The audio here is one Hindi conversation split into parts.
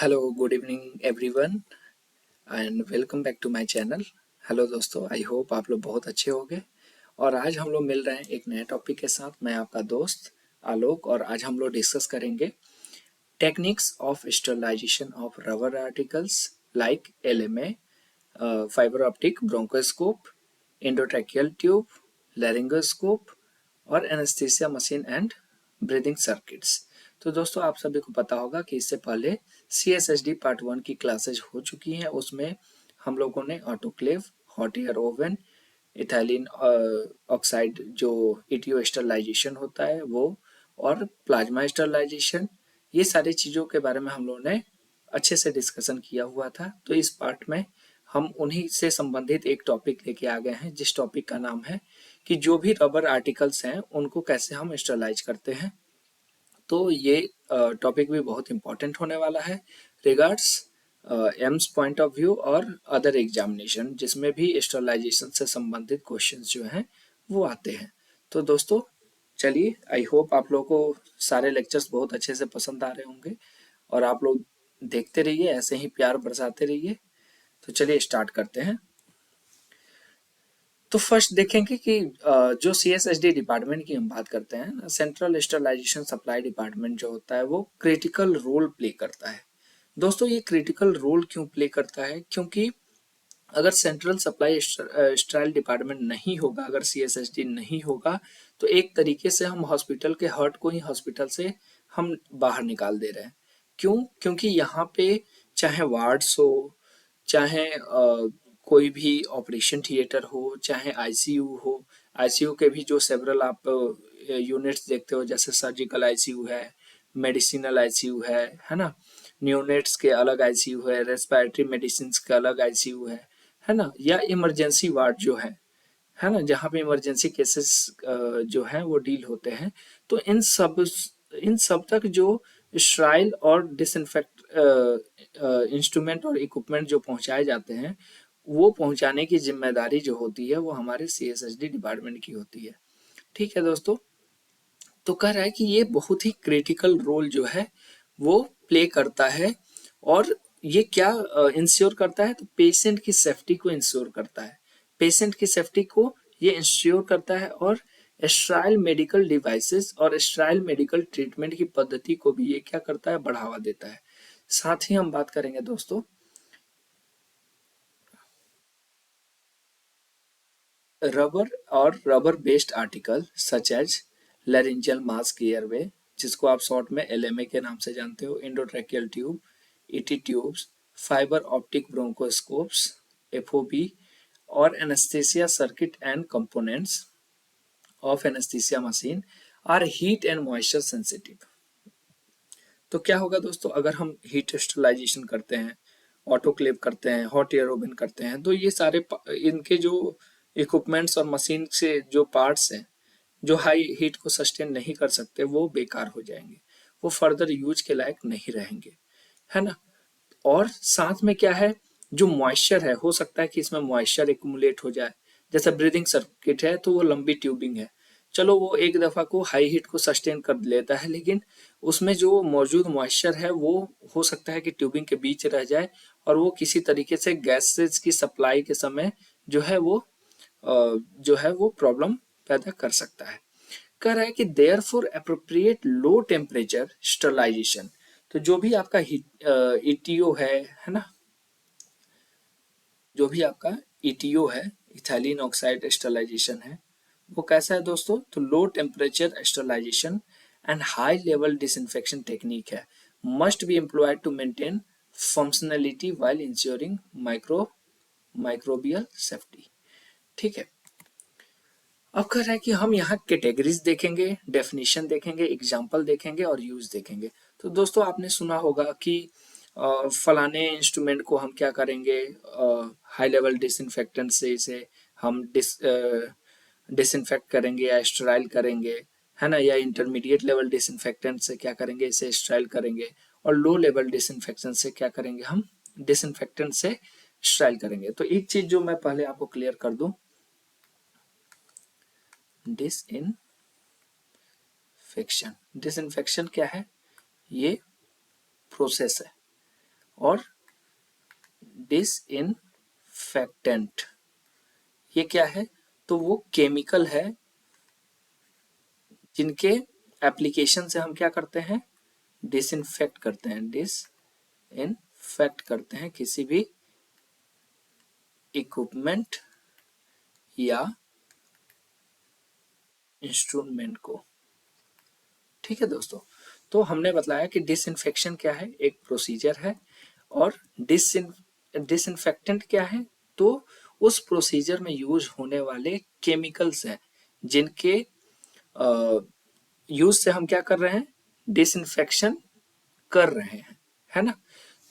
Hello good evening everyone and welcome back to my channel. Hello दोस्तों, आई होप आप लोग बहुत अच्छे होंगे। और आज हम लोग मिल रहे हैं एक नए टॉपिक के साथ। मैं आपका दोस्त आलोक, और आज हम लोग डिस्कस करेंगे techniques of sterilization of rubber articles like LMA, fibre optic bronchoscope, endotracheal tube, laryngoscope और anaesthesia machine and breathing circuits. तो दोस्तों, आप सभी को पता होगा कि इससे पहले CSSD पार्ट 1 की क्लासेज हो चुकी हैं। उसमें हम लोगों ने autoclave, hot air oven, ethylene oxide जो ETO स्टरलाइजेशन होता है वो, और प्लाज्मा स्टरलाइजेशन, ये सारी चीज़ों के बारे में हम लोगों ने अच्छे से डिस्कशन किया हुआ था। तो इस पार्ट में हम उन्हीं से संबंधित एक टॉपिक लेके आ गए हैं, जिस टॉपिक का नाम है कि जो भी रबर आर्टिकल्स हैं उनको कैसे हम स्टरलाइज करते हैं। तो ये टॉपिक भी बहुत इंपॉर्टेंट होने वाला है regards AIIMS point of view और अदर एग्जामिनेशन, जिसमें भी स्टरलाइजेशन से संबंधित क्वेश्चंस जो हैं वो आते हैं। तो दोस्तों चलिए, आई होप आप लोगों को सारे लेक्चर्स बहुत अच्छे से पसंद आ रहे होंगे, और आप लोग देखते रहिए, ऐसे ही प्यार बरसाते रहिए। तो चलिए स्टार्ट करते हैं। तो फर्स्ट देखेंगे कि जो CSSD डिपार्टमेंट की हम बात करते हैं, सेंट्रल स्टरलाइजेशन सप्लाई डिपार्टमेंट जो होता है वो क्रिटिकल रोल प्ले करता है। दोस्तों, ये क्रिटिकल रोल क्यों प्ले करता है? क्योंकि अगर सेंट्रल सप्लाई स्टराइल डिपार्टमेंट नहीं होगा, अगर CSSD नहीं होगा, तो एक तरीके से हम हॉस्पिटल के हर्ट को ही हॉस्पिटल से हम बाहर निकाल दे रहे हैं। क्यों? क्योंकि यहाँ पे चाहे वार्ड्स हो, चाहे कोई भी ऑपरेशन थिएटर हो, चाहे ICU हो, ICU के भी जो सेवरल आप यूनिट्स देखते हो, जैसे सर्जिकल ICU है, मेडिसिनल ICU है ना, न्यूनेट्स के अलग ICU है, रेस्पिरेटरी मेडिसिन का अलग ICU है ना, या इमरजेंसी वार्ड जो है ना, जहाँ पे इमरजेंसी केसेस जो हैं वो डील होते हैं। तो इन सब तक जो स्ट्राइल और डिसइंफेक्ट इंस्ट्रूमेंट और इक्विपमेंट जो पहुंचाए जाते हैं, वो पहुंचाने की जिम्मेदारी जो होती है वो हमारे CSSD डिपार्टमेंट की होती है। ठीक है दोस्तों, तो कह रहा है कि ये बहुत ही क्रिटिकल रोल जो है वो प्ले करता है। और ये क्या इंश्योर करता है? तो पेशेंट की सेफ्टी को इंश्योर करता है। पेशेंट की सेफ्टी को ये इंश्योर करता है, और स्ट्राइल मेडिकल डिवाइसेस और स्ट्राइल मेडिकल ट्रीटमेंट की पद्धति को भी ये क्या करता है? बढ़ावा देता है। साथ ही हम बात करेंगे दोस्तों रबर और rubber based article such as laryngeal mask airway, जिसको आप शॉर्ट में LMA के नाम से जानते हो, endotracheal tube, ET tubes, fibre optic bronchoscopes, FOB, और anaesthesia circuit and components of anaesthesia machine are heat and moisture sensitive. तो क्या होगा दोस्तों, अगर हम हीट स्टरलाइजेशन करते हैं, ऑटोक्लेव करते हैं, हॉट एयर ओवन करते हैं, तो ये सारे इनके जो इक्विपमेंट्स और मशीन से जो पार्ट्स हैं जो हाई हीट को सस्टेन नहीं कर सकते, वो बेकार हो जाएंगे, वो फर्दर यूज के लायक नहीं रहेंगे, है ना। और साथ में क्या है, जो मॉइस्चर है, हो सकता है कि इसमें मॉइस्चर एक्यूमुलेट हो जाए। जैसे ब्रीदिंग सर्किट है तो वो लंबी ट्यूबिंग है, चलो वो एक दफा को हाई हीट को सस्टेन कर लेता है, लेकिन उसमें जो मौजूद मॉइस्चर है वो हो सकता है कि ट्यूबिंग के बीच रह जाए, और वो किसी तरीके से गैसेज की सप्लाई के समय जो है वो प्रॉब्लम पैदा कर सकता है। कह रहा है कि therefore appropriate low temperature sterilization, तो जो भी आपका ETO है ना, जो भी आपका ETO है, इथाइलिन ऑक्साइड स्टरलाइजेशन है, वो कैसा है दोस्तों? तो low temperature sterilization and high level disinfection technique है, must be employed to maintain functionality while ensuring microbial safety. ठीक है, अब कह रहा है कि हम यहाँ कैटेगरीज देखेंगे, डेफिनेशन देखेंगे, एग्जाम्पल देखेंगे और यूज देखेंगे। तो दोस्तों, आपने सुना होगा कि फलाने इंस्ट्रूमेंट को हम क्या करेंगे, हाई लेवल डिसइंफेक्टेंट से इसे हम डिसइंफेक्ट करेंगे या स्टराइल करेंगे, है ना, या इंटरमीडिएट लेवल डिसइंफेक्टेंट से क्या करेंगे, इसे स्टराइल करेंगे, और लो लेवल डिसइंफेक्शन से क्या करेंगे, हम डिसइंफेक्टेंट से स्टराइल करेंगे। तो एक चीज जो मैं पहले आपको क्लियर कर दूं, डिसइंफेक्शन क्या है? ये प्रोसेस है। और डिसइनफेक्टेंट। ये क्या है? तो वो केमिकल है जिनके एप्लीकेशन से हम क्या करते हैं, डिसइनफेक्ट करते हैं, डिसइनफेक्ट करते हैं किसी भी इक्विपमेंट या इंस्ट्रूमेंट को। ठीक है दोस्तों, तो हमने बताया कि डिसइंफेक्शन क्या है, एक प्रोसीजर है, और डिसइंफेक्टेंट क्या है, तो उस प्रोसीजर में यूज होने वाले केमिकल्स हैं जिनके यूज से हम क्या कर रहे हैं, डिसइंफेक्शन कर रहे हैं, है ना।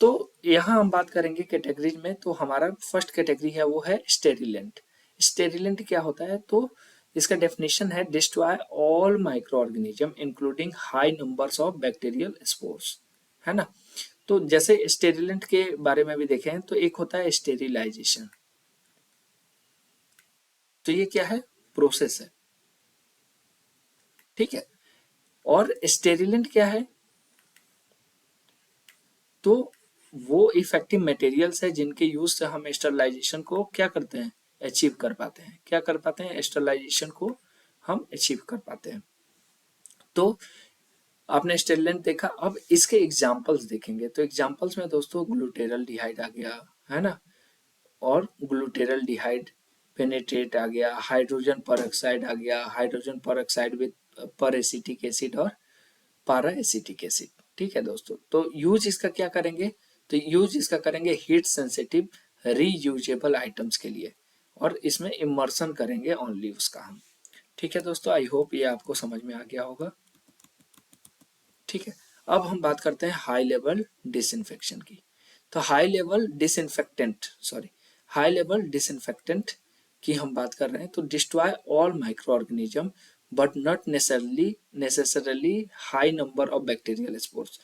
तो यहाँ हम बात करेंगे कैटेगरीज में, तो हमारा फर्स्ट कैटेगरी है वो है स्टेरिलेंट। स्टेरिलेंट क्या होता है, तो इसका डेफिनेशन है destroy all micro organism including high numbers of bacterial spores, है ना। तो जैसे स्टेरिलेंट के बारे में भी देखें तो एक होता है स्टेरिलाइजेशन, तो ये क्या है, प्रोसेस है, ठीक है। और स्टेरिलेंट क्या है, तो वो इफेक्टिव मटेरियल्स है जिनके यूज से हम स्टरलाइजेशन को क्या करते हैं, अचीव कर पाते हैं, क्या कर पाते हैं, स्टरलाइजेशन को हम अचीव कर पाते हैं। तो आपने स्टेरिलेंट देखा, अब इसके एग्जांपल्स देखेंगे, तो एग्जांपल्स में दोस्तों ग्लूटेरल डिहाइड आ गया, है ना, और ग्लूटेरल डिहाइड पेनेट्रेट आ गया, हाइड्रोजन परऑक्साइड आ गया, हाइड्रोजन परऑक्साइड विद पर एसिटिक एसिड और पारा एसिटिक एसिड। ठीक है दोस्तों, तो यूज इसका क्या करेंगे, तो यूज इसका करेंगे हीट सेंसिटिव रीयूजेबल आइटम्स के लिए, और इसमें इमर्सन करेंगे ओनली उसका हम। ठीक है दोस्तों, आई होप ये आपको समझ में आ गया होगा। ठीक है, अब हम बात करते हैं हाई लेवल डिसइंफेक्शन की। तो हाई लेवल डिसइंफेक्टेंट की हम बात कर रहे हैं, तो destroy all micro organism but not necessarily high number of bacterial spores.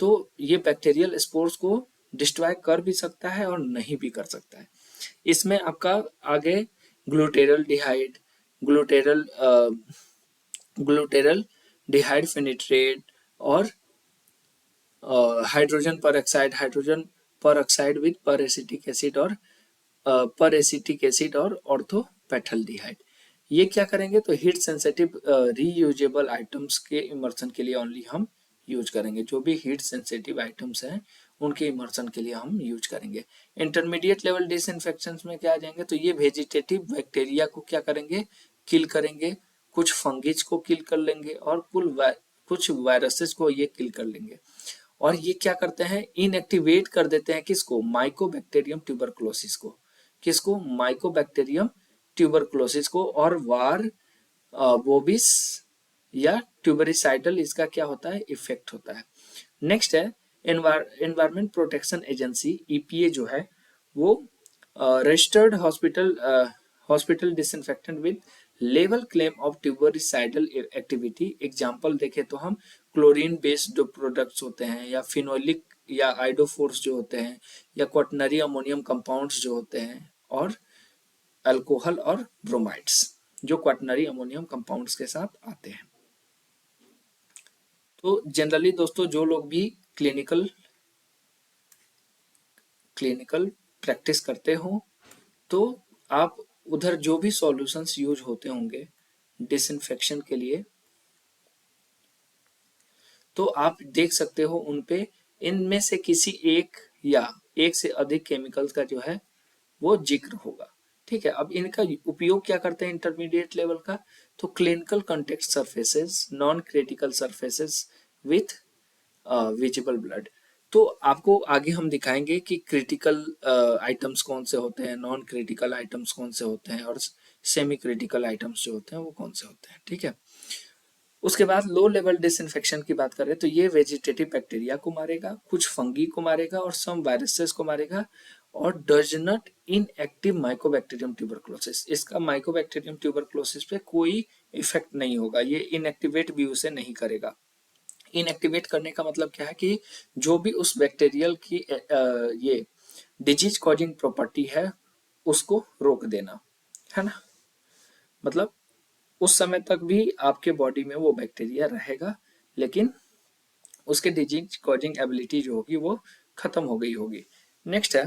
तो ये बैक्टीरियल स्पोर्स को डिस्ट्रॉय कर भी सकता है और नहीं भी कर सकता है। इसमें आपका आगे ग्लूटेरल डिहाइड, ग्लूटेरल ग्लूटेरल डिहाइड फेनिट्रेट और हाइड्रोजन पर ऑक्साइड विद पर एसिटिक एसिड और पर एसिटिक एसिड और ऑर्थोपेथल्डिहाइड, ये क्या करेंगे, तो हीट सेंसिटिव रीयूजेबल आइटम्स के इमर्सन के लिए ओनली हम यूज करेंगे। जो भी हीट सेंसिटिव आइटम्स हैं उनके इमर्सन के लिए हम यूज करेंगे। इंटरमीडिएट लेवल डिसइंफेक्शन में क्या आ जाएंगे, तो ये वेजिटेटिव बैक्टीरिया को क्या करेंगे, किल करेंगे, कुछ फंगिज को किल कर लेंगे और कुछ वायरसेस को ये किल कर लेंगे। और ये क्या करते हैं, इनएक्टिवेट कर देते हैं किसको, माइकोबैक्टीरियम ट्यूबरकुलोसिस को, किसको, माइकोबैक्टीरियम ट्यूबरकुलोसिस को, और वार बोबिस या ट्यूबरिसाइडल इसका क्या होता है, इफेक्ट होता है। नेक्स्ट है एनवायरमेंट प्रोटेक्शन एजेंसी, ईपीए जो है वो registered hospital disinfectant with level claim of tuberculocidal activity. Example देखें तो हम क्लोरीन बेस्ड जो प्रोडक्ट्स होते हैं, या फिनोलिक या आइडोफोर्स जो होते हैं, या क्वाटनरी अमोनियम कंपाउंड्स जो होते हैं, और अल्कोहल और ब्रोमाइड्स जो क्वाटनरी अमोनियम कंपाउंड्स के साथ आते हैं। तो जनरली दोस्तों जो लोग भी क्लिनिकल प्रैक्टिस करते हो, तो आप उधर जो भी सॉल्यूशंस यूज होते होंगे डिसइंफेक्शन के लिए, तो आप देख सकते हो उनपे इनमें से किसी एक या एक से अधिक केमिकल्स का जो है वो जिक्र होगा। ठीक है, अब इनका उपयोग क्या करते हैं इंटरमीडिएट लेवल का, तो clinical contact surfaces, non critical surfaces with visible blood. तो आपको आगे हम दिखाएंगे कि क्रिटिकल आइटम्स कौन से होते हैं, नॉन क्रिटिकल आइटम्स कौन से होते हैं, और सेमी क्रिटिकल आइटम्स जो होते हैं वो कौन से होते हैं। ठीक है, उसके बाद लो लेवल डिसइंफेक्शन की बात करें तो ये वेजिटेटिव बैक्टीरिया को मारेगा, कुछ फंगी को मारेगा और सम वायरसेस को मारेगा, और does not inactive Mycobacterium tuberculosis, इसका माइकोबैक्टीरियम ट्यूबरकुलोसिस पे कोई इफेक्ट नहीं होगा, ये इनएक्टिवेट भी उसे नहीं करेगा। इनएक्टिवेट करने का मतलब क्या है कि जो भी उस बैक्टीरियल की ये डिजीज कॉजिंग प्रॉपर्टी है उसको रोक देना, है ना। मतलब उस समय तक भी आपके बॉडी में वो बैक्टीरिया रहेगा, लेकिन उसके डिजीज कॉजिंग एबिलिटी जो होगी वो खत्म हो गई होगी। नेक्स्ट है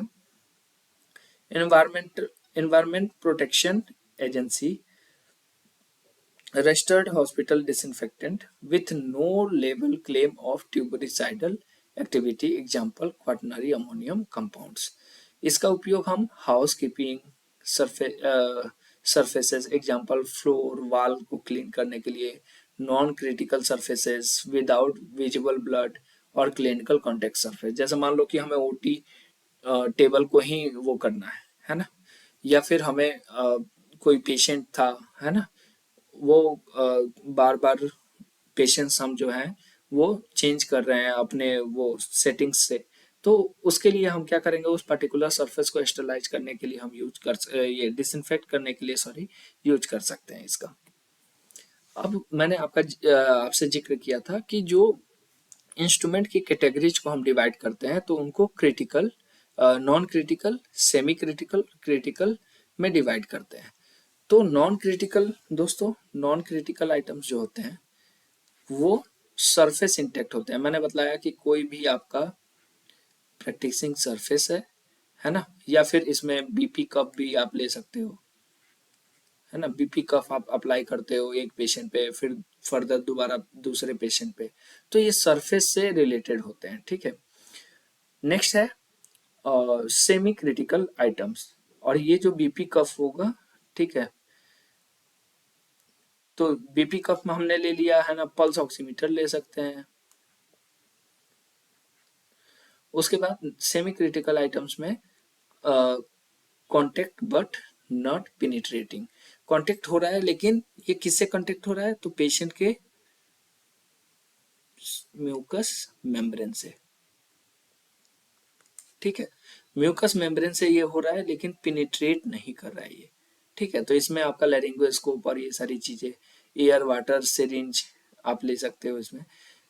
environment protection agency registered hospital disinfectant with no label claim of tuberculosis activity example quaternary ammonium compounds। इसका उपयोग हम house keeping surfaces example floor वाल को क्लीन करने के लिए, non critical surfaces without visible blood और क्लिनिकल कॉन्टेक्ट सरफेस। जैसे मान लो कि हमें ओटी टेबल को ही वो करना है ना, या फिर हमें कोई पेशेंट था, है ना, वो बार बार पेशेंट्स हम जो है वो चेंज कर रहे हैं अपने वो सेटिंग्स से, तो उसके लिए हम क्या करेंगे, उस पर्टिकुलर सरफेस को स्टरलाइज करने के लिए हम ये डिसइंफेक्ट करने के लिए सॉरी यूज कर सकते हैं इसका। अब मैंने आपसे जिक्र किया था कि जो इंस्ट्रूमेंट की कैटेगरीज को हम डिवाइड करते हैं तो उनको critical, non critical, semi critical, critical में डिवाइड करते हैं। तो नॉन क्रिटिकल दोस्तों, नॉन क्रिटिकल आइटम्स जो होते हैं वो सरफेस इंटेक्ट होते हैं। मैंने बताया कि कोई भी आपका प्रैक्टिसिंग सरफेस है ना, या फिर इसमें बीपी कप भी आप ले सकते हो, है ना, बीपी कफ आप अप्लाई करते हो एक पेशेंट पे, फिर फर्दर दोबारा दूसरे पेशेंट पे, तो ये सरफेस से रिलेटेड होते हैं, ठीक है। नेक्स्ट है सेमी क्रिटिकल आइटम्स, और ये जो बीपी कफ होगा, ठीक है, तो बीपी कफ में हमने ले लिया है ना, पल्स ऑक्सीमीटर ले सकते हैं। उसके बाद सेमी क्रिटिकल आइटम्स में contact but not penetrating, contact हो रहा है लेकिन ये किससे कॉन्टेक्ट हो रहा है, तो पेशेंट के म्यूकस मेम्ब्रेन से, ठीक है, म्यूकस मेम्ब्रेन से ये हो रहा है लेकिन पेनिट्रेट नहीं कर रहा है ये, ठीक है। तो इसमें आपका लैरिंगोस्कोप और ये सारी चीजें, एयर वाटर सिरिंज आप ले सकते हो इसमें।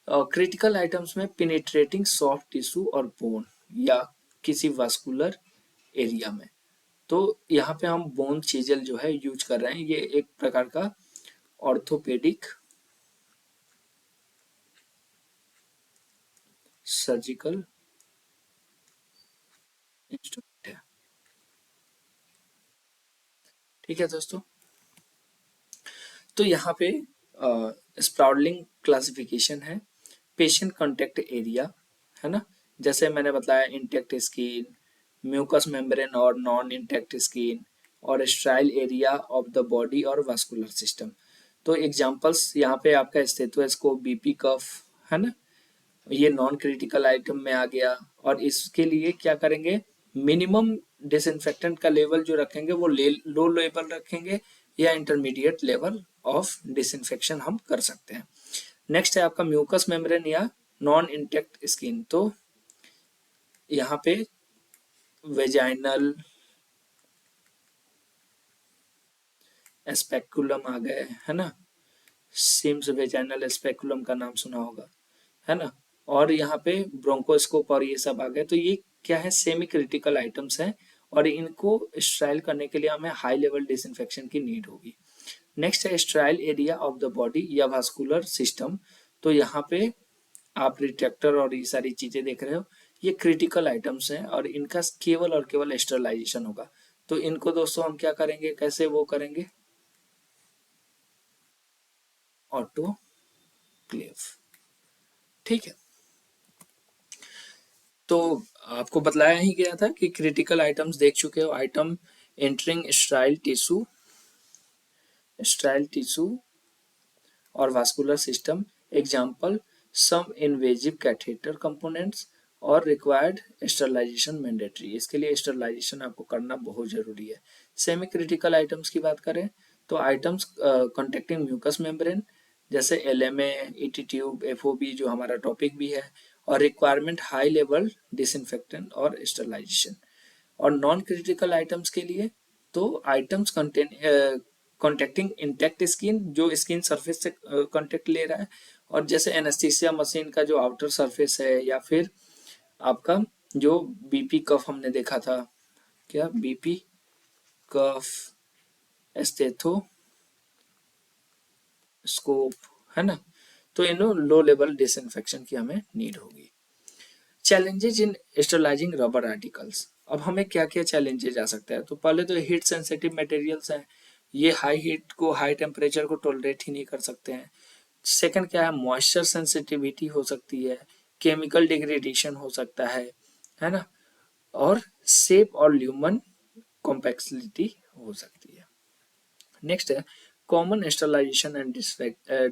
क्रिटिकल आइटम्स में पेनिट्रेटिंग सॉफ्ट टिश्यू और बोन या किसी वास्कुलर एरिया में, तो यहाँ पे हम बोन चीजल जो है यूज कर रहे हैं, ये एक प्रकार का ऑर्थोपेडिक सर्जिकल इंस्ट्रूमेंट है, ठीक है दोस्तों। तो यहाँ पे स्प्राउडलिंग क्लासिफिकेशन है, पेशेंट कॉन्टेक्ट एरिया, है ना, जैसे मैंने बताया इंटेक्ट स्किन, म्यूकस मेम्ब्रेन और नॉन इंटेक्ट स्किन, और स्ट्राइल एरिया ऑफ द बॉडी और वास्कुलर सिस्टम। तो एग्जांपल्स यहाँ पे आपका स्टेथोस्कोप, बीपी कफ, है ना, ये नॉन क्रिटिकल आइटम में आ गया। और इसके लिए क्या करेंगे, मिनिमम डिसइंफेक्टेंट का लेवल जो रखेंगे वो लो लेवल रखेंगे, या इंटरमीडिएट लेवल ऑफ डिसइंफेक्शन हम कर सकते हैं। नेक्स्ट है आपका म्यूकस मेम्ब्रेन या नॉन इंटेक्ट स्किन, तो यहाँ पे वेजाइनल स्पेकुलम आ गए, है ना, सिम्स वेजाइनल स्पेकुलम का नाम सुना होगा, है ना, और यहाँ पे ब्रोंकोस्कोप और ये सब आ गए। तो ये क्या है, सेमी क्रिटिकल आइटम्स हैं, और इनको स्ट्राइल करने के लिए हमें हाई लेवल डिसइंफेक्शन की नीड होगी। नेक्स्ट है स्ट्राइल एरिया ऑफ द बॉडी या वास्कुलर सिस्टम, तो यहाँ पे आप रिट्रैक्टर और ये सारी चीजें देख रहे हो, ये क्रिटिकल आइटम्स हैं और इनका केवल और केवल स्टरलाइजेशन होगा। तो इनको दोस्तों हम क्या करेंगे, कैसे वो करेंगे, ऑटोक्लेव, ठीक है। तो आपको बतलाया ही गया था कि क्रिटिकल आइटम्स देख चुके हो, आइटम एंटरिंग स्ट्राइल टिश्यू और vascular system, example some invasive catheter components और रिक्वायर्ड स्टरलाइजेशन मैंडेटरी, इसके लिए स्टरलाइजेशन आपको करना बहुत जरूरी है। सेमी क्रिटिकल आइटम्स की बात करें तो आइटम्स कॉन्टेक्टिंग म्यूकस मेम्ब्रेन, जैसे एलएमए, ईटी ट्यूब, एफओबी जो हमारा टॉपिक भी है, और रिक्वायरमेंट हाई लेवल डिसइंफेक्टेंट और स्टरलाइजेशन। और नॉन क्रिटिकल आइटम्स के लिए तो आइटम्स कॉन्टेक्टिंग इंटेक्ट स्किन, जो स्किन सरफेस से कॉन्टेक्ट ले रहा है, और जैसे एनेस्थीसिया मशीन का जो आउटर सरफेस है, या फिर आपका जो बीपी कफ हमने देखा था, क्या बीपी कफ, स्टेथोस्कोप, है ना, तो इन लो लेवल डिसइंफेक्शन की हमें नीड होगी। चैलेंजेज इन स्टरलाइजिंग रबर आर्टिकल्स। अब हमें क्या क्या चैलेंजेज आ सकता है, तो पहले तो हीट सेंसिटिव मटेरियल्स हैं, ये हाई हीट को हाई टेम्परेचर को टॉलरेट ही नहीं कर सकते हैं। सेकंड क्या है, मॉइस्चर सेंसिटिविटी हो सकती है, केमिकल डिग्रेडेशन हो सकता है ना, और शेप और ल्यूमन कॉम्प्लेक्सिटी हो सकती है। नेक्स्ट है common sterilization and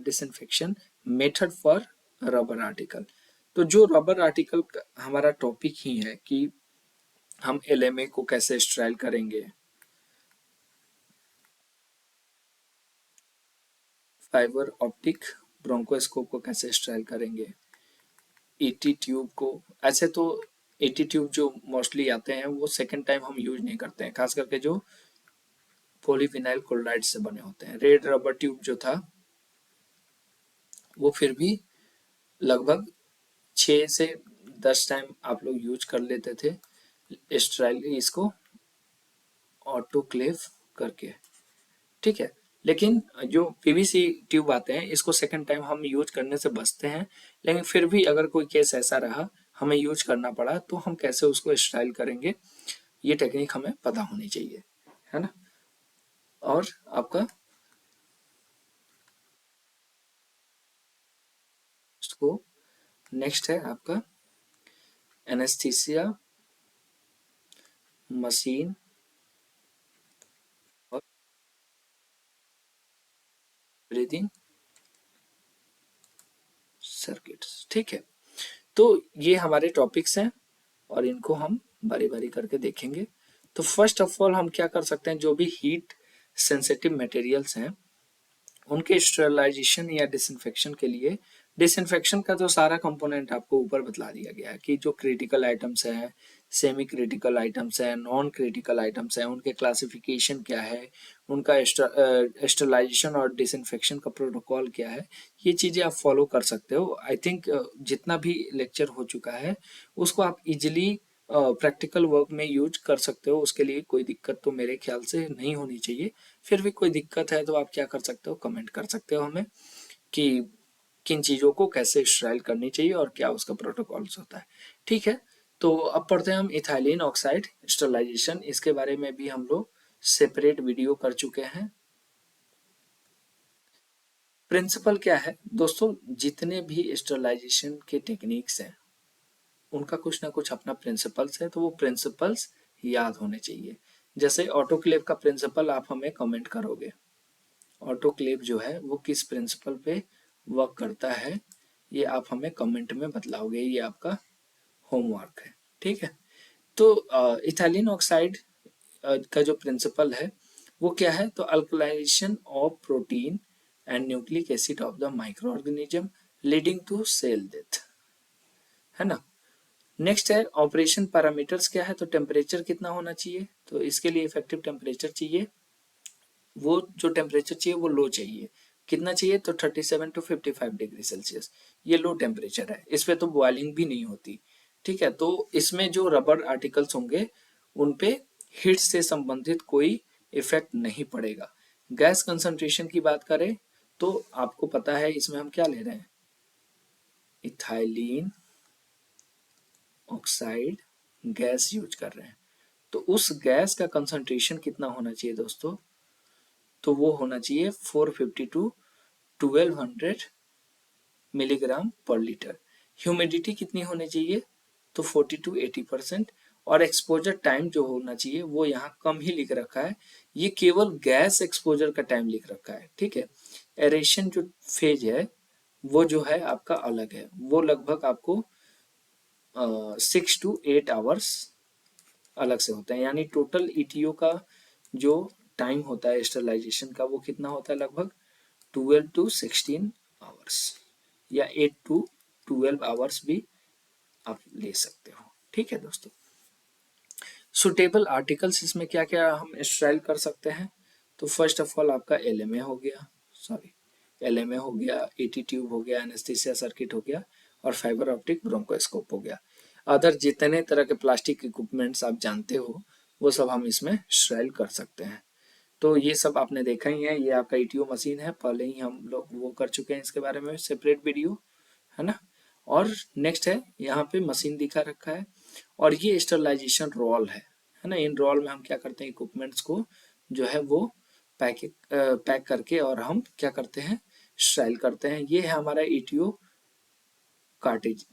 disinfection method for rubber article. तो जो रबर आर्टिकल हमारा टॉपिक ही है कि हम एलएमए को कैसे स्टराइल करेंगे, फाइबर ऑप्टिक ब्रोंकोस्कोप को कैसे स्टराइल करेंगे, ईटी ट्यूब को। ऐसे तो ईटी ट्यूब जो मोस्टली आते हैं वो सेकेंड टाइम हम यूज नहीं करते हैं, खास करके जो पॉलीविनाइल क्लोराइड से बने होते हैं। रेड रबर ट्यूब जो था वो फिर भी लगभग 6 से 10 टाइम आप लोग यूज कर लेते थे स्टराइल इसको ऑटोक्लेव करके, ठीक है। लेकिन जो पीवीसी ट्यूब आते हैं इसको सेकंड टाइम हम यूज करने से बचते हैं, लेकिन फिर भी अगर कोई केस ऐसा रहा हमें यूज करना पड़ा तो हम कैसे उसको स्टाइल करेंगे, ये टेक्निक हमें पता होनी चाहिए, है ना। और आपका इसको नेक्स्ट है आपका एनेस्थीसिया मशीन और ब्रीदिंग सर्किट्स, ठीक है। तो ये हमारे टॉपिक्स हैं और इनको हम बारी बारी करके देखेंगे। तो फर्स्ट ऑफ ऑल हम क्या कर सकते हैं, जो भी हीट सेंसिटिव मटेरियल्स हैं उनके स्टरलाइजेशन या डिसइंफेक्शन के लिए, डिसइंफेक्शन का तो सारा कंपोनेंट आपको ऊपर बतला दिया गया है कि जो क्रिटिकल आइटम्स हैं, सेमी क्रिटिकल आइटम्स हैं, नॉन क्रिटिकल आइटम्स हैं, उनके क्लासिफिकेशन क्या है, उनका स्टरलाइजेशन और डिसइंफेक्शन का प्रोटोकॉल क्या है, ये चीज़ें आप फॉलो कर सकते हो। आई थिंक जितना भी लेक्चर हो चुका है उसको आप इजिली प्रैक्टिकल वर्क में यूज कर सकते हो, उसके लिए कोई दिक्कत तो मेरे ख्याल से नहीं होनी चाहिए। फिर भी कोई दिक्कत है तो आप क्या कर सकते हो, कमेंट कर सकते हो हमें कि किन चीज़ों को कैसे स्टाइल करनी चाहिए और क्या उसका प्रोटोकॉल्स होता है, ठीक है। तो अब पढ़ते हैं हम इथाइलिन ऑक्साइड स्टरलाइजेशन, इसके बारे में भी हम लोग सेपरेट वीडियो कर चुके हैं। प्रिंसिपल क्या है दोस्तों, जितने भी स्टरलाइजेशन के टेक्निक्स हैं उनका कुछ ना कुछ अपना प्रिंसिपल्स है, तो वो प्रिंसिपल्स याद होने चाहिए। जैसे ऑटोक्लेव का प्रिंसिपल आप हमें कमेंट करोगे, ऑटोक्लेव जो है वो किस प्रिंसिपल पे वर्क करता है ये आप हमें कमेंट में बतलाओगे, ये आपका होमवर्क है, ठीक है। तो इथाइलिन ऑक्साइड का जो प्रिंसिपल है वो क्या है, तो alkalization of protein and nucleic acid of the microorganism leading to cell death, है ना। नेक्स्ट है ऑपरेशन पैरामीटर्स क्या है, तो टेम्परेचर कितना होना चाहिए, तो इसके लिए इफेक्टिव टेम्परेचर चाहिए, वो जो टेम्परेचर चाहिए वो लो चाहिए। कितना चाहिए, तो 37 to 55 डिग्री सेल्सियस, ये लो टेम्परेचर है, इस पे तो बॉइलिंग भी नहीं होती, ठीक है। तो इसमें जो रबर आर्टिकल्स होंगे उन पे हीट से संबंधित कोई इफेक्ट नहीं पड़ेगा। गैस कंसंट्रेशन की बात करें तो आपको पता है इसमें हम क्या ले रहे हैं, इथाइलिन ऑक्साइड गैस यूज कर रहे हैं। तो उस गैस का कंसंट्रेशन कितना होना चाहिए दोस्तों, तो वो होना चाहिए 450 to 1200 मिलीग्राम पर लीटर। ह्यूमिडिटी कितनी होनी चाहिए, तो 40 to 80%। और एक्सपोजर टाइम जो होना चाहिए वो यहाँ कम ही लिख रखा है, ये केवल गैस एक्सपोजर का टाइम लिख रखा है, ठीक है। एरेशन जो फेज है वो जो है आपका अलग है, वो लगभग आपको 6 to 8 आवर्स अलग से होता है, यानी टोटल ईटीओ का जो टाइम होता है स्टरलाइजेशन का वो कितना होता है, लगभग 12 to 16 आवर्स या 8 to 12 आवर्स भी आप ले सकते हो, ठीक है दोस्तों। सुटेबल आर्टिकल्स इसमें क्या क्या हम स्टाइल कर सकते हैं, तो फर्स्ट ऑफ ऑल आपका एलएमए हो गया, सॉरी एलएमए हो गया, ईटी ट्यूब हो गया, एनेस्थीसिया सर्किट हो गया और फाइबर ऑप्टिक ब्रोंकोस्कोप हो गया। अदर जितने तरह के प्लास्टिक इक्विपमेंट्स आप जानते हो वो सब हम इसमें स्टाइल कर सकते हैं। तो ये सब आपने देखा ही है, ये आपका ईटीओ मशीन है, पहले ही हम लोग वो कर चुके हैं इसके बारे में सेपरेट वीडियो, है ना। और नेक्स्ट है यहाँ पे मशीन दिखा रखा है, और ये स्टरलाइजेशन रोल है ना। इन रोल में हम क्या करते हैं, इक्विपमेंट्स को जो है वो पैक करके और हम क्या करते हैं, स्टाइल करते हैं। ये है हमारा ईटीओ कार्टेज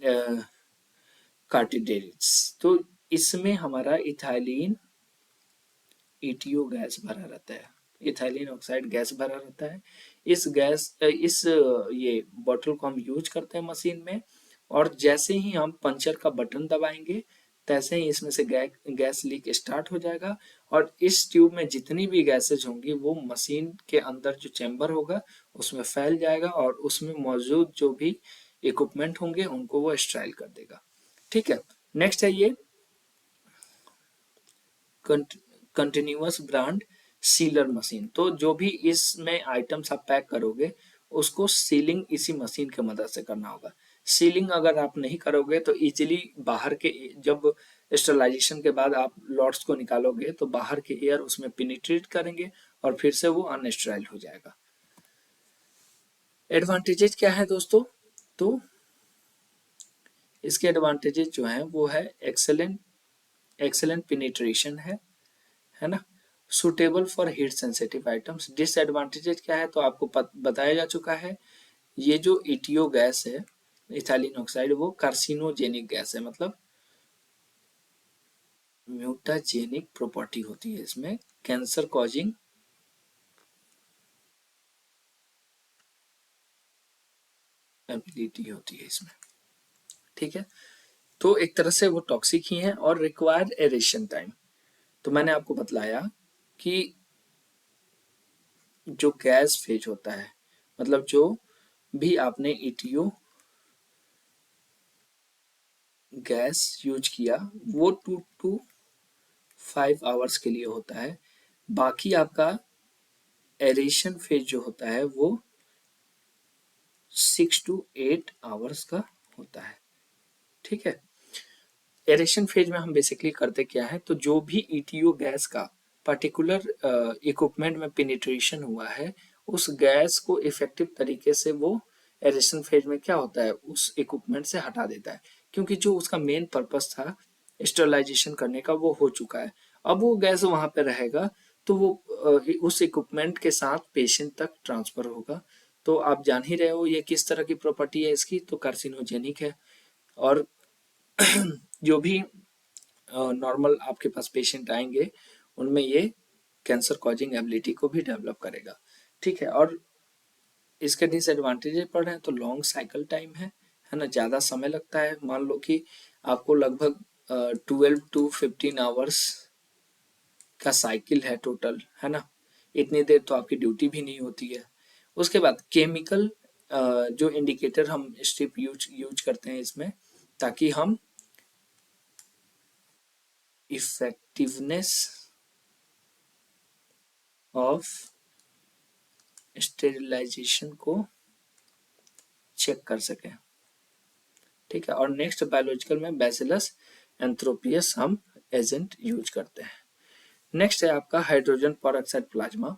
कार्टिडेज। तो इसमें हमारा इथाइलिन ईटीओ गैस भरा रहता है, इथाइलिन ऑक्साइड गैस भरा रहता है। इस ये बॉटल को हम यूज करते हैं मशीन में, और जैसे ही हम पंचर का बटन दबाएंगे तैसे ही इसमें से गैस लीक स्टार्ट हो जाएगा, और इस ट्यूब में जितनी भी गैसेज होंगी वो मशीन के अंदर जो चैम्बर होगा उसमें फैल जाएगा, और उसमें मौजूद जो भी इक्विपमेंट होंगे उनको वो स्ट्राइल कर देगा। ठीक है, नेक्स्ट है ये कंटिन्यूअस ब्रांड सीलर मशीन। तो जो भी इसमें आइटम्स आप पैक करोगे उसको सीलिंग इसी मशीन की मदद से करना होगा। सीलिंग अगर आप नहीं करोगे तो इजीली बाहर के, जब स्टरलाइजेशन के बाद आप लॉट्स को निकालोगे तो बाहर के एयर उसमें पिनिट्रेट करेंगे और फिर से वो अनस्टराइल हो जाएगा। एडवांटेजेस क्या है दोस्तों, तो इसके एडवांटेजेस जो हैं वो है एक्सेलेंट पिनिट्रेशन है ना, suitable for heat sensitive items. Disadvantages क्या है, तो आपको बताया जा चुका है। ये जो ईटीओ गैस है इथाइलिन ऑक्साइड, वो कार्सिनोजेनिक गैस है, मतलब म्यूटाजेनिक प्रॉपर्टी होती है इसमें, कैंसर कॉजिंग एबिलिटी होती है इसमें। ठीक है, तो एक तरह से वो टॉक्सिक ही है। और रिक्वायर्ड एरेशन टाइम, तो मैंने आपको बतलाया कि जो गैस फेज होता है, मतलब जो भी आपने ईटीओ गैस यूज किया वो 2 to 5 आवर्स के लिए होता है। बाकी आपका एरेशन फेज जो होता है वो 6 to 8 आवर्स का होता है। ठीक है, एरेशन फेज में हम बेसिकली करते क्या है, तो जो भी ईटीओ गैस का पर्टिकुलर इक्विपमेंट में पेनिट्रेशन हुआ है उस गैस को इफेक्टिव तरीके से वो एरेशन फेज में क्या होता है, उस इक्विपमेंट से हटा देता है, क्योंकि जो उसका मेन पर्पस था स्टरलाइजेशन करने का वो हो चुका है। अब वो गैस वहां पे रहेगा तो वो उस इक्विपमेंट के साथ पेशेंट तक ट्रांसफर होगा। तो आप जान ही रहे हो ये किस तरह की प्रॉपर्टी है इसकी, तो कार्सिनोजेनिक है। और जो भी नॉर्मल आपके पास पेशेंट आएंगे उनमें ये कैंसर कॉजिंग एबिलिटी को भी डेवलप करेगा। ठीक है, और इसके डिसएडवांटेजेस पढ़ रहे हैं तो लॉन्ग साइकिल टाइम है ना, ज़्यादा समय लगता है। मान लो कि आपको लगभग 12 to 15 आवर्स का साइकिल है टोटल, है ना, इतनी देर तो आपकी ड्यूटी भी नहीं होती है। उसके बाद केमिकल जो इंडिकेटर हम स्ट्रिप यूज करते हैं इसमें, ताकि हम इफेक्टिवनेस ऑफ स्टेरिलाइजेशन को चेक कर सकें। ठीक है, और नेक्स्ट बायोलॉजिकल में बैसिलस एंथ्रोपियस हम एजेंट यूज करते हैं। नेक्स्ट है आपका हाइड्रोजन परऑक्साइड प्लाज्मा।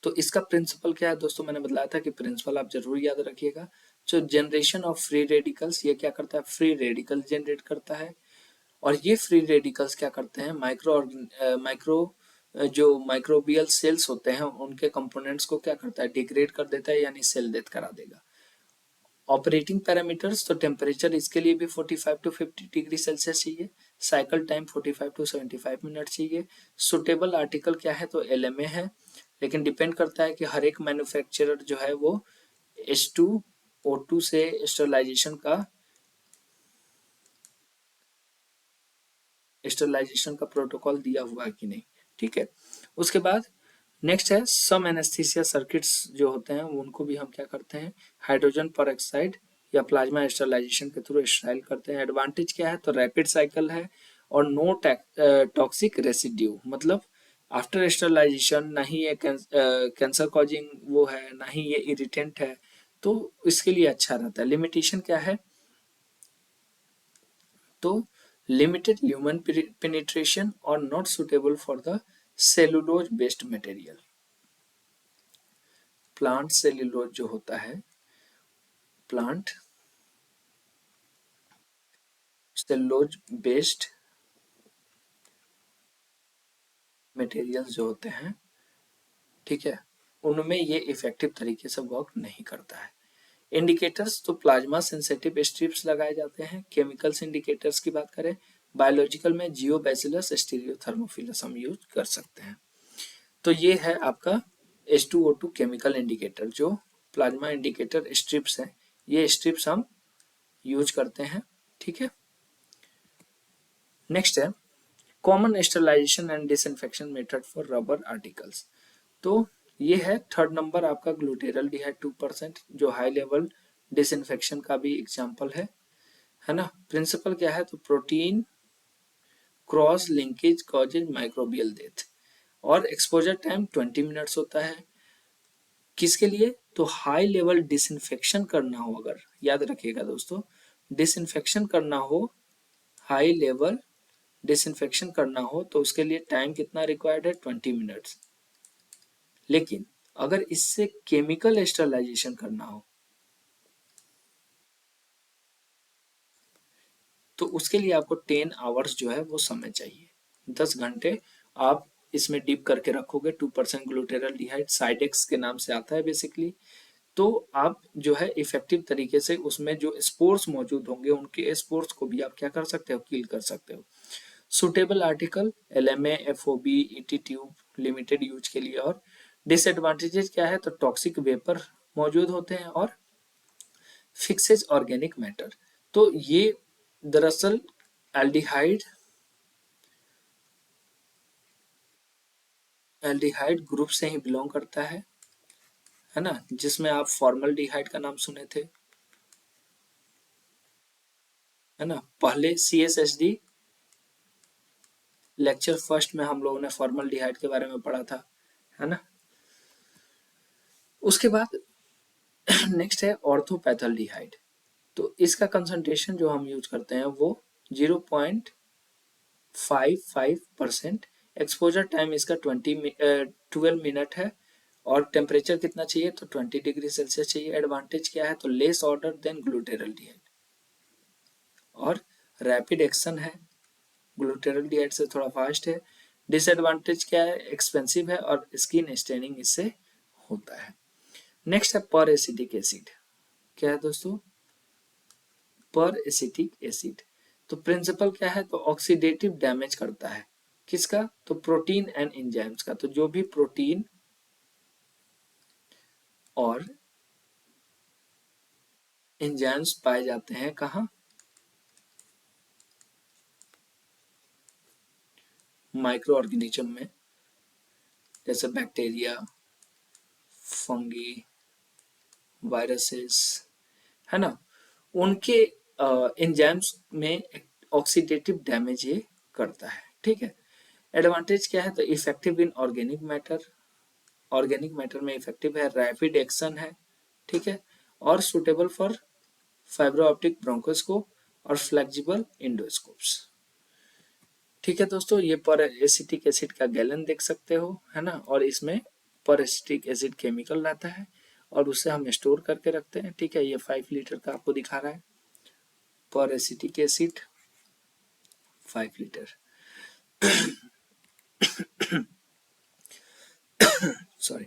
तो इसका प्रिंसिपल क्या है दोस्तों, मैंने बताया था कि प्रिंसिपल आप जरूर याद रखिएगा। जो जनरेशन ऑफ फ्री रेडिकल्स, ये क्या करता है, फ्री रेडिकल जनरेट करता है। और ये फ्री रेडिकल्स क्या करते हैं, माइक्रो जो माइक्रोबियल सेल्स होते हैं उनके कंपोनेंट्स को क्या करता है, डिग्रेड कर देता है, यानी सेल डेथ करा देगा। ऑपरेटिंग पैरामीटर्स, तो टेम्परेचर इसके लिए भी 45 to 50 डिग्री सेल्सियस चाहिए। साइकिल टाइम 45 to 75 मिनट चाहिए। सुटेबल आर्टिकल क्या है, तो एलएमए है, लेकिन डिपेंड करता है कि हर एक मैन्युफैक्चरर जो है वो H2O2 से स्टरलाइजेशन का प्रोटोकॉल दिया हुआ है कि नहीं। ठीक है, उसके बाद नेक्स्ट है सम एनेस्थीसिया सर्किट्स जो होते हैं उनको भी हम क्या करते हैं, हाइड्रोजन परऑक्साइड या प्लाज्मा स्टरलाइजेशन के थ्रू स्टाइल करते हैं। एडवांटेज क्या है, तो रैपिड साइकिल है और नो टॉक्सिक रेसिड्यू, मतलब आफ्टर स्टरलाइजेशन ना ही ये कैंसर कॉजिंग वो है, ना ही ये इरिटेंट है, तो इसके लिए अच्छा रहता है। लिमिटेशन क्या है, तो limited human penetration or not suitable for the cellulose based material। Plant cellulose जो होता है, प्लांट सेलुलोज बेस्ड मटेरियल्स जो होते हैं, ठीक है, उनमें ये इफेक्टिव तरीके से वर्क नहीं करता है। इंडिकेटर्स तो प्लाज्मा सेंसिटिव स्ट्रिप्स लगाए जाते हैं। केमिकल्स इंडिकेटर्स की बात करें, बायोलॉजिकल में जियोबैसिलस स्टीरियोथर्मोफिलस हम यूज कर सकते हैं। तो ये है आपका H2O2 केमिकल इंडिकेटर। जो प्लाज्मा इंडिकेटर स्ट्रिप्स हैं, ये स्ट्रिप्स हम यूज करते हैं, ठीक है। नेक्स्ट है common sterilization and disinfection method for rubber articles. तो ये है थर्ड नंबर आपका ग्लूटेरल्डिहाइड 2%, जो हाई लेवल डिसइंफेक्शन का भी एग्जांपल है ना। प्रिंसिपल क्या है, तो protein cross linkage causes microbial death, और एक्सपोजर टाइम 20 मिनट्स होता है। किसके लिए, तो हाई लेवल डिसइंफेक्शन करना हो, अगर याद रखिएगा दोस्तों, डिसइंफेक्शन करना हो, हाई लेवल डिसइंफेक्शन करना हो, तो उसके लिए टाइम कितना रिक्वायर्ड है, 20 मिनट्स। लेकिन अगर इससे केमिकल स्टरलाइजेशन करना हो, तो उसके लिए आपको 10 आवर्स जो है वो समय चाहिए। 10 घंटे आप इसमें डीप करके रखोगे। 2% ग्लूटेरल्डिहाइड साइडेक्स के नाम से आता है बेसिकली। तो आप जो है इफेक्टिव तरीके से उसमें जो स्पोर्स मौजूद होंगे, उनके स्पोर्स को भी आप क्या कर सकते हो, किल कर सकते हो। Suitable article LMA FOB ET tube limited use के लिए। और डिसएडवांटेजेस क्या है, तो टॉक्सिक वेपर मौजूद होते हैं और फिक्सेज ऑर्गेनिक मैटर। तो ये दरअसल एल्डिहाइड एल्डिहाइड ग्रुप से ही बिलोंग करता है ना, जिसमें आप फॉर्मल्डिहाइड का नाम सुने थे, है ना। पहले CSHD लेक्चर फर्स्ट में हम लोगों ने फॉर्मल्डिहाइड के बारे में पढ़ा था, है ना। उसके बाद नेक्स्ट है ऑर्थोपैथल्डिहाइड। तो इसका कंसंट्रेशन जो हम यूज करते हैं वो 0.55%। एक्सपोजर टाइम इसका 12 मिनट है। और टेम्परेचर कितना चाहिए, तो 20 डिग्री सेल्सियस चाहिए। एडवांटेज क्या है, तो लेस ऑर्डर देन ग्लूटेरल्डिहाइड और रैपिड एक्शन है, ग्लूटेरल्डिहाइड से थोड़ा फास्ट है। डिसएडवांटेज क्या है, एक्सपेंसिव है और स्किन स्टेनिंग इससे होता है। नेक्स्ट है पर एसिटिक एसिड। क्या है दोस्तों, पर एसिटिक एसिड। तो प्रिंसिपल क्या है, तो ऑक्सीडेटिव डैमेज करता है। किसका, तो प्रोटीन एंड एंजाइम्स का। तो जो भी प्रोटीन और एंजाइम्स पाए जाते हैं कहाँ, माइक्रो ऑर्गेनिज्म में, जैसे बैक्टीरिया, फंगी, वायरसेस, है ना, उनके एंजाइम्स में ऑक्सीडेटिव डैमेज ये करता है, ठीक है। एडवांटेज क्या है, तो effective in organic matter, organic matter में इफेक्टिव है, रैपिड एक्शन है, ठीक है, और suitable for fibro optic bronchoscope और फ्लेक्सिबल इंडोस्कोप्स। ठीक है दोस्तों, ये पर एसिटिक एसिड का गैलन देख सकते हो, है ना। और इसमें पर एसिटिक एसिड केमिकल रहता है और उसे हम स्टोर करके रखते हैं, ठीक है। ये 5 लीटर का आपको दिखा रहा है, पर acetic acid 5 litre. Sorry.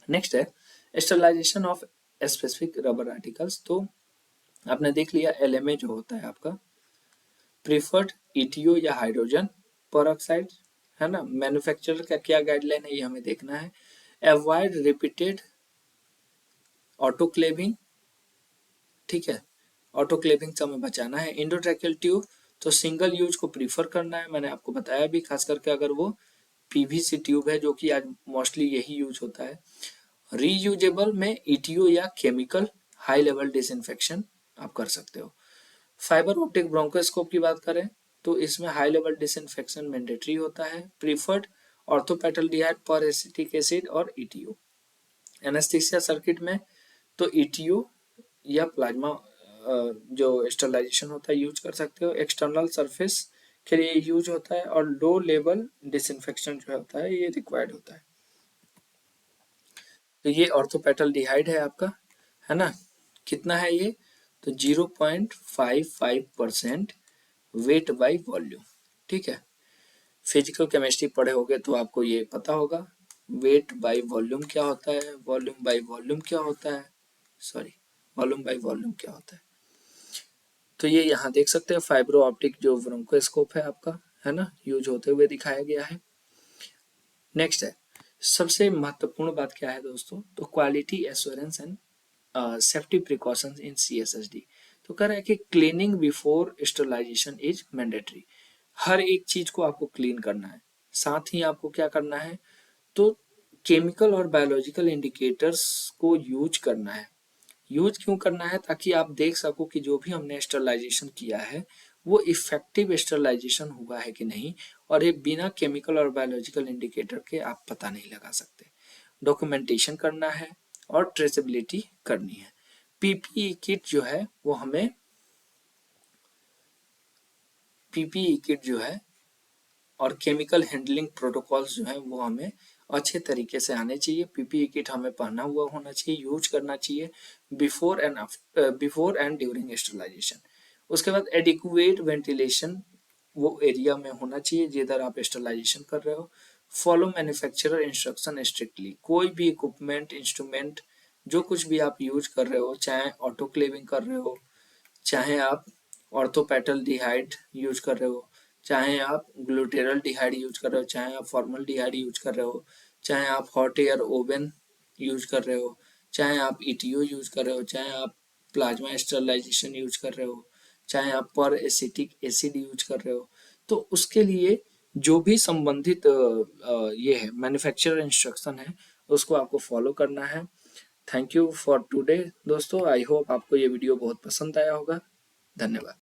Next है sterilization of specific rubber articles. तो आपने देख लिया LMA जो होता है आपका प्रीफर्ड ETO या हाइड्रोजन परऑक्साइड, है ना। मैन्युफैक्चरर का क्या गाइडलाइन है, ये हमें देखना है। अवॉइड रिपीटेड ऑटोक्लेविंग, ठीक है, ऑटोक्लेविंग से हमें बचाना है। इंडोट्रैकियल ट्यूब, तो सिंगल यूज को प्रीफर करना है, मैंने आपको बताया भी, खास करके अगर वो PVC ट्यूब है, जो कि आज मोस्टली यही यूज होता है। रीयूजेबल में ETO या केमिकल हाई लेवल डिसइंफेक्शन आप कर सकते हो। फाइबर ऑप्टिक ब्रोंकोस्कोप की बात करें, तो इसमें हाई लेवल डिसइंफेक्शन मैंडेटरी होता है। प्रीफर्ड ऑर्थोपेटल्डिहाइड, पर एसिटिक एसिड और ETO। एनेस्थीसिया सर्किट में तो ETO या प्लाज्मा जो स्टरलाइजेशन होता है यूज कर सकते हो। एक्सटर्नल सरफेस के लिए यूज होता है और लो लेवल डिसइंफेक्शन जो होता है ये रिक्वायर्ड होता है। तो ये ऑर्थोपेटल्डिहाइड है आपका, है ना। कितना है ये? तो 0.55% वेट बाई वॉल्यूम। ठीक है, फिजिकल केमिस्ट्री पढ़े होगे तो आपको ये पता होगा वेट बाई वॉल्यूम क्या होता है, वॉल्यूम बाई वॉल्यूम क्या होता है, सॉरी वॉल्यूम बाई वॉल्यूम क्या होता है। तो ये यहाँ देख सकते हैं फाइब्रो ऑप्टिक जो ब्रोंकोस्कोप है आपका, है ना, यूज होते हुए दिखाया गया है। नेक्स्ट है, सबसे महत्वपूर्ण बात क्या है दोस्तों, तो quality assurance and safety precautions in CSSD। तो कह रहा है कि cleaning before sterilization is mandatory. हर एक चीज को आपको क्लीन करना है, साथ ही आपको क्या करना है, तो केमिकल और बायोलॉजिकल इंडिकेटर्स को यूज करना है। यूज क्यों करना है? ताकि आप देख सको कि जो भी हमने स्टरलाइजेशन किया है वो इफेक्टिव स्टरलाइजेशन हुआ है कि नहीं, और ये बिना केमिकल और बायोलॉजिकल इंडिकेटर के आप पता नहीं लगा सकते। डॉक्यूमेंटेशन करना है और ट्रेसेबिलिटी करनी है। पीपीई किट जो है वो हमें पीपीई किट जो है और केमिकल हैंडलिंग प्रोटोकॉल्स जो है वो हमें अच्छे तरीके से आने चाहिए। पीपीई किट हमें पहना हुआ होना चाहिए, यूज करना चाहिए बिफोर एंड ड्यूरिंग स्टरलाइजेशन। उसके बाद एडिक्वेट वेंटिलेशन वो एरिया में होना चाहिए जिधर आप स्टरलाइजेशन कर रहे हो। Follow manufacturer instruction strictly. कोई भी इक्विपमेंट, इंस्ट्रूमेंट, जो कुछ भी आप यूज कर रहे हो, चाहे ऑटोक्लेविंग कर रहे हो, चाहे आप ऑर्थोपेटल्डिहाइड यूज कर रहे हो, चाहे आप ग्लूटेरल्डिहाइड यूज कर रहे हो, चाहे आप फॉर्मल्डिहाइड यूज कर रहे हो, चाहे आप हॉट एयर ओवन यूज कर रहे हो, चाहे आप ईटीओ यूज कर रहे हो, चाहे आप प्लाज्मा स्टरलाइजेशन यूज कर रहे हो, चाहे आप पर एसिटिक एसिड यूज कर रहे हो, तो उसके लिए जो भी संबंधित ये है मैन्युफैक्चरर इंस्ट्रक्शन है उसको आपको फॉलो करना है। थैंक यू फॉर टुडे दोस्तों, आई होप आपको ये वीडियो बहुत पसंद आया होगा। धन्यवाद।